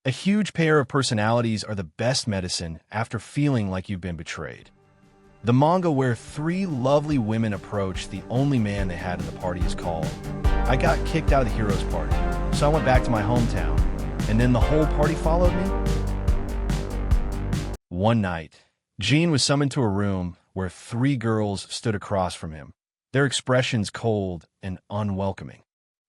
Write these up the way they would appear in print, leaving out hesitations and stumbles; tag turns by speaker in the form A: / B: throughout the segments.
A: A huge pair of personalities are the best medicine after feeling like you've been betrayed. The manga where three lovely women approach the only man they had in the party is called I Got Kicked Out of the Heroes Party, so I went back to my hometown, and then the whole party followed me? One night, Gene was summoned to a room where three girls stood across from him, their expressions cold and unwelcoming.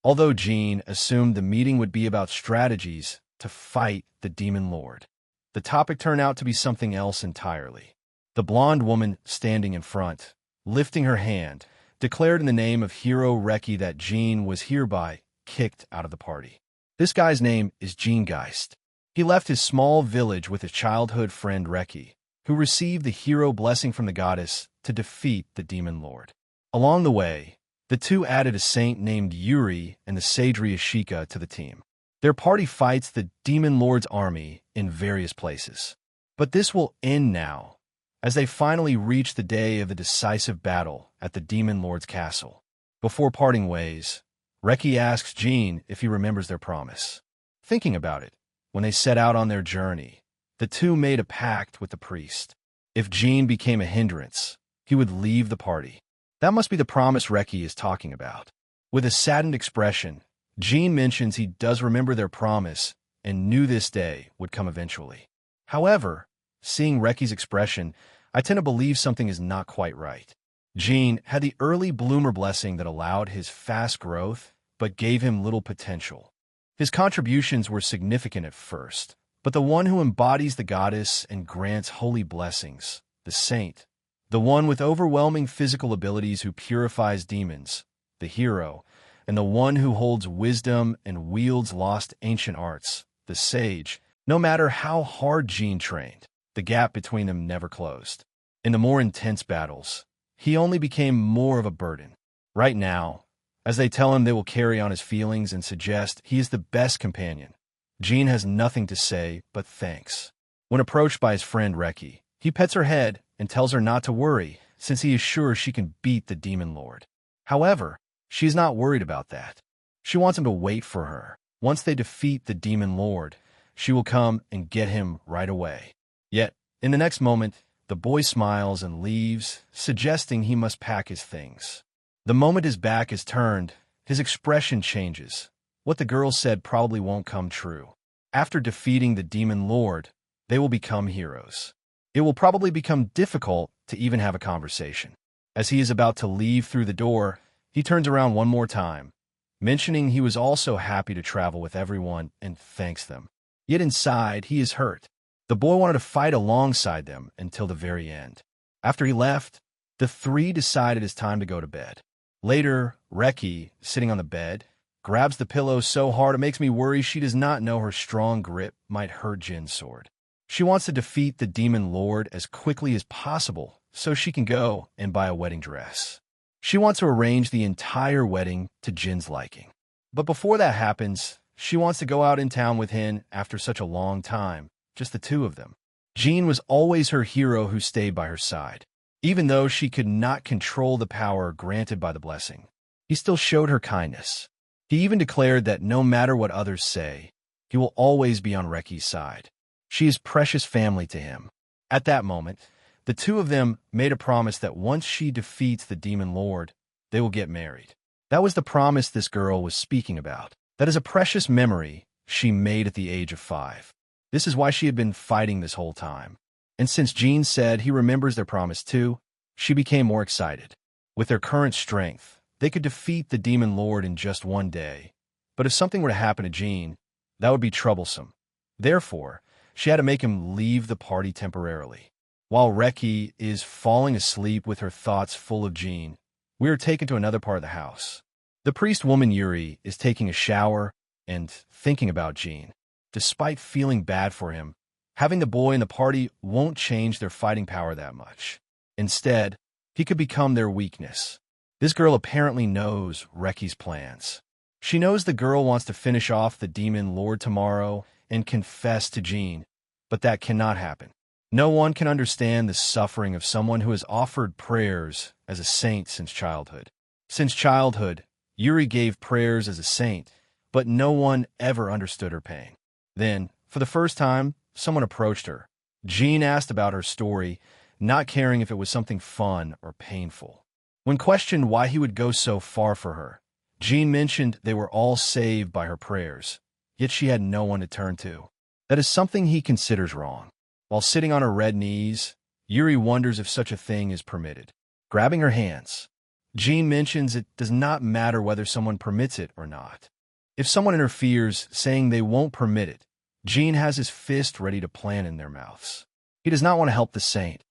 A: Although Gene assumed the meeting would be about strategies to fight the Demon Lord, the topic turned out to be something else entirely. The blonde woman standing in front, lifting her hand, declared in the name of hero Reky that Gene was hereby kicked out of the party. This guy's name is Gene Geist. He left his small village with his childhood friend Reky, who received the hero blessing from the goddess to defeat the Demon Lord. Along the way, the two added a saint named Yuri and the sage Ryashika to the team. Their party fights the Demon Lord's army in various places. But this will end now, as they finally reach the day of the decisive battle at the Demon Lord's castle. Before parting ways, Reky asks Gene if he remembers their promise. Thinking about it, when they set out on their journey, the two made a pact with the priest. If Gene became a hindrance, he would leave the party. That must be the promise Reky is talking about. With a saddened expression, Gene mentions he does remember their promise and knew this day would come eventually. However, seeing Reky's expression, I tend to believe something is not quite right. Gene had the early bloomer blessing that allowed his fast growth, but gave him little potential. His contributions were significant at first, but the one who embodies the goddess and grants holy blessings, the saint, the one with overwhelming physical abilities who purifies demons, the hero, and the one who holds wisdom and wields lost ancient arts, the sage, no matter how hard Gene trained, the gap between them never closed. In the more intense battles, he only became more of a burden. Right now, as they tell him they will carry on his feelings and suggest he is the best companion, Gene has nothing to say but thanks. When approached by his friend Reky, he pets her head and tells her not to worry, since he is sure she can beat the Demon Lord. However, she is not worried about that. She wants him to wait for her. Once they defeat the Demon Lord, she will come and get him right away. Yet, in the next moment, the boy smiles and leaves, suggesting he must pack his things. The moment his back is turned, his expression changes. What the girl said probably won't come true. After defeating the Demon Lord, they will become heroes. It will probably become difficult to even have a conversation. As he is about to leave through the door, he turns around one more time, mentioning he was also happy to travel with everyone and thanks them. Yet inside, he is hurt. The boy wanted to fight alongside them until the very end. After he left, the three decided it's time to go to bed. Later, Reky, sitting on the bed, grabs the pillow so hard it makes me worry she does not know her strong grip might hurt Jin's sword. She wants to defeat the Demon Lord as quickly as possible so she can go and buy a wedding dress. She wants to arrange the entire wedding to Jin's liking. But before that happens, she wants to go out in town with him after such a long time, just the two of them. Gene was always her hero who stayed by her side. Even though she could not control the power granted by the blessing, he still showed her kindness. He even declared that no matter what others say, he will always be on Reky's side. She is precious family to him. At that moment, the two of them made a promise that once she defeats the Demon Lord, they will get married. That was the promise this girl was speaking about. That is a precious memory she made at the age of 5. This is why she had been fighting this whole time. And since Gene said he remembers their promise too, she became more excited. With their current strength, they could defeat the Demon Lord in just one day. But if something were to happen to Gene, that would be troublesome. Therefore, she had to make him leave the party temporarily. While Reky is falling asleep with her thoughts full of Gene, we are taken to another part of the house. The priest woman Yuri is taking a shower and thinking about Gene. Despite feeling bad for him, having the boy in the party won't change their fighting power that much. Instead, he could become their weakness. This girl apparently knows Reky's plans. She knows the girl wants to finish off the Demon Lord tomorrow and confess to Gene, but that cannot happen. No one can understand the suffering of someone who has offered prayers as a saint since childhood. Since childhood, Yuri gave prayers as a saint, but no one ever understood her pain. Then, For the first time, someone approached her. Jean asked about her story, not caring if it was something fun or painful. When questioned why he would go so far for her, Jean mentioned they were all saved by her prayers, yet she had no one to turn to. That is something he considers wrong. While sitting on her red knees, Yuri wonders if such a thing is permitted. Grabbing her hands, Jean mentions it does not matter whether someone permits it or not. If someone interferes, saying they won't permit it, Jean has his fist ready to plant in their mouths. He does not want to help the saint.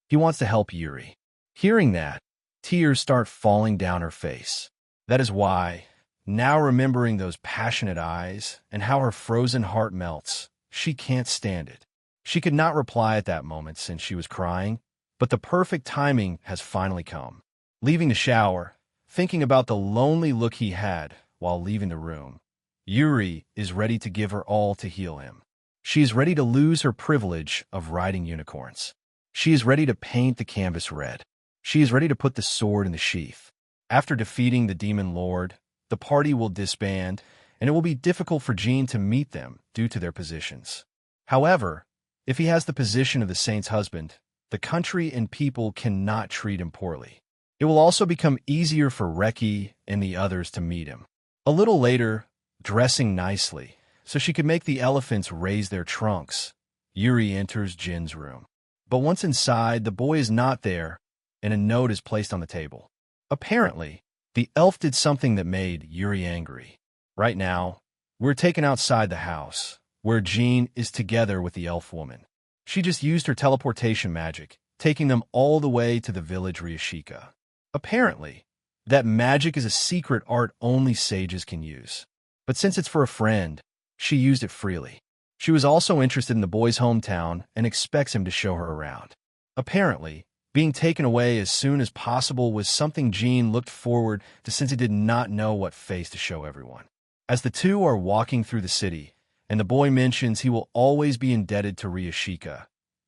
A: He wants to help Yuri. Hearing that, tears start falling down her face. That is why, now remembering those passionate eyes and how her frozen heart melts, she can't stand it. She could not reply at that moment since she was crying, but the perfect timing has finally come. Leaving the shower, thinking about the lonely look he had while leaving the room, Yuri is ready to give her all to heal him. She is ready to lose her privilege of riding unicorns. She is ready to paint the canvas red. She is ready to put the sword in the sheath. After defeating the demon lord, the party will disband, and it will be difficult for Jean to meet them due to their positions. However, if he has the position of the saint's husband, the country and people cannot treat him poorly. It will also become easier for Reky and the others to meet him. A little later, dressing nicely, so she could make the elephants raise their trunks, Yuri enters Jin's room. But once inside, the boy is not there, and a note is placed on the table. Apparently, the elf did something that made Yuri angry. Right now, we're taken outside the house, where Jean is together with the elf woman. She just used her teleportation magic, taking them all the way to the village Ryashika. Apparently, that magic is a secret art only sages can use. But since it's for a friend, she used it freely. She was also interested in the boy's hometown and expects him to show her around. Apparently, being taken away as soon as possible was something Jean looked forward to since he did not know what face to show everyone. As the two are walking through the city, and the boy mentions he will always be indebted to Ryashika,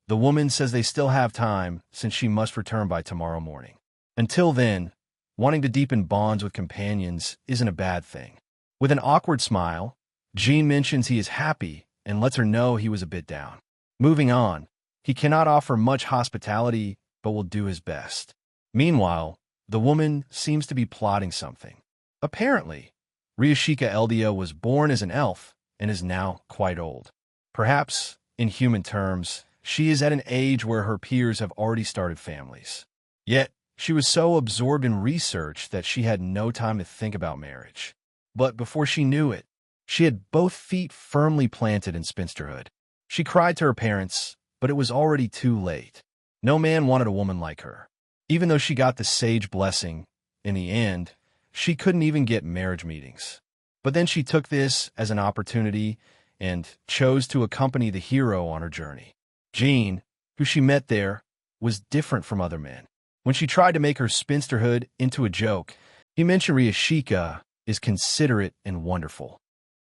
A: the woman says they still have time since she must return by tomorrow morning. Until then, wanting to deepen bonds with companions isn't a bad thing. With an awkward smile, Jean mentions he is happy and lets her know he was a bit down. Moving on, he cannot offer much hospitality, but will do his best. Meanwhile, the woman seems to be plotting something. Apparently, Ryashika Eldia was born as an elf and is now quite old. Perhaps, in human terms, she is at an age where her peers have already started families. Yet, she was so absorbed in research that she had no time to think about marriage. But before she knew it, she had both feet firmly planted in spinsterhood. She cried to her parents, but it was already too late. No man wanted a woman like her. Even though she got the sage blessing, in the end, she couldn't even get marriage meetings. But then she took this as an opportunity and chose to accompany the hero on her journey. Jean, who she met there, was different from other men. When she tried to make her spinsterhood into a joke, he mentioned Ryashika is considerate and wonderful.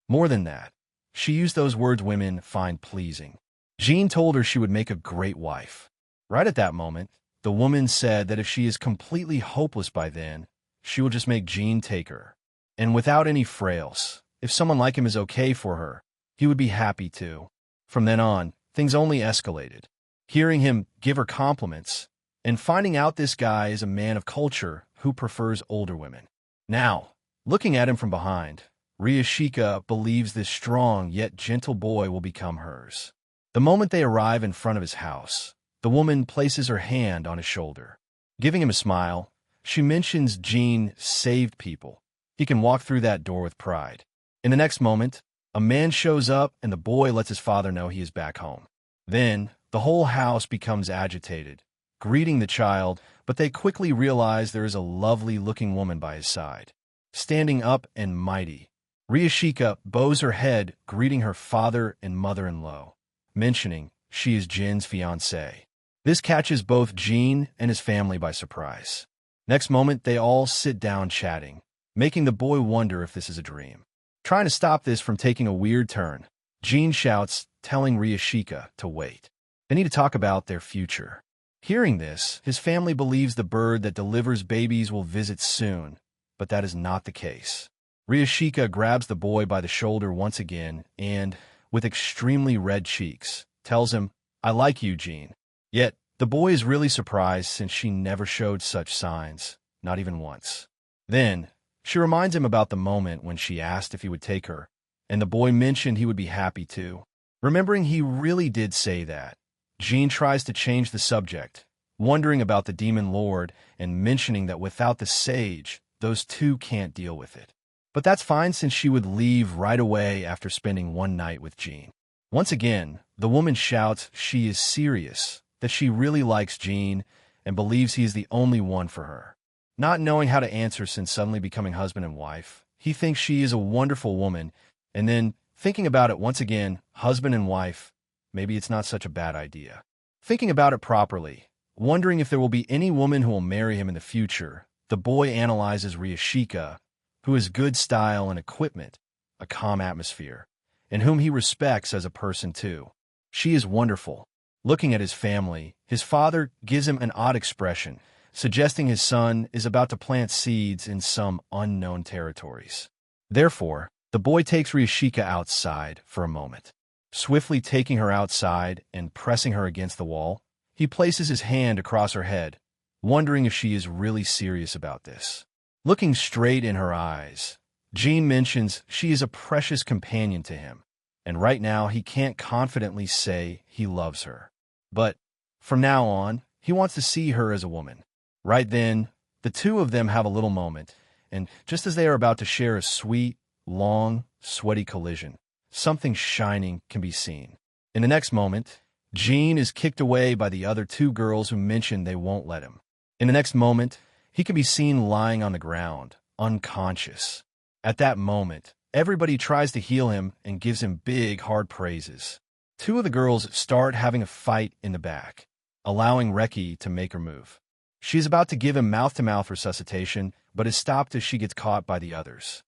A: More than that, she used those words women find pleasing. Jean told her she would make a great wife. Right at that moment, the woman said that if she is completely hopeless by then, she will just make Jean take her. And without any frails, if someone like him is okay for her, he would be happy too. From then on, things only escalated. Hearing him give her compliments, and finding out this guy is a man of culture who prefers older women. Now, looking at him from behind, Ryashika believes this strong yet gentle boy will become hers. The moment they arrive in front of his house, the woman places her hand on his shoulder. Giving him a smile, she mentions Jean saved people. He can walk through that door with pride. In the next moment, a man shows up and the boy lets his father know he is back home. Then, the whole house becomes agitated, greeting the child, but they quickly realize there is a lovely-looking woman by his side. Standing up and mighty, Ryashika bows her head, greeting her father and mother-in-law, mentioning she is Jin's fiancée. This catches both Jean and his family by surprise. Next moment, they all sit down chatting, making the boy wonder if this is a dream. Trying to stop this from taking a weird turn, Jean shouts, telling Ryashika to wait. They need to talk about their future. Hearing this, his family believes the bird that delivers babies will visit soon, but that is not the case. Ryashika grabs the boy by the shoulder once again and, with extremely red cheeks, tells him, "I like you, Jean." Yet, the boy is really surprised since she never showed such signs, not even once. Then, she reminds him about the moment when she asked if he would take her, and the boy mentioned he would be happy to. Remembering he really did say that, Jean tries to change the subject, wondering about the demon lord and mentioning that without the sage, those two can't deal with it. But that's fine since she would leave right away after spending one night with Jean. Once again, the woman shouts she is serious, that she really likes Jean and believes he is the only one for her. Not knowing how to answer since suddenly becoming husband and wife, he thinks she is a wonderful woman, and then, thinking about it once again, husband and wife, maybe it's not such a bad idea. Thinking about it properly, wondering if there will be any woman who will marry him in the future, the boy analyzes Ryashika, who has good style and equipment, a calm atmosphere, and whom he respects as a person too. She is wonderful. Looking at his family, his father gives him an odd expression, suggesting his son is about to plant seeds in some unknown territories. Therefore, the boy takes Ryashika outside for a moment. Swiftly taking her outside and pressing her against the wall, he places his hand across her head, wondering if she is really serious about this. Looking straight in her eyes, Jean mentions she is a precious companion to him, and right now he can't confidently say he loves her. But, from now on, he wants to see her as a woman. Right then, the two of them have a little moment, and just as they are about to share a sweet, long, sweaty collision, something shining can be seen. In the next moment, Jean is kicked away by the other two girls who mention they won't let him. In the next moment, he can be seen lying on the ground, unconscious. At that moment, everybody tries to heal him and gives him big, hard praises. Two of the girls start having a fight in the back, allowing Reky to make her move. She is about to give him mouth-to-mouth resuscitation, but is stopped as she gets caught by the others.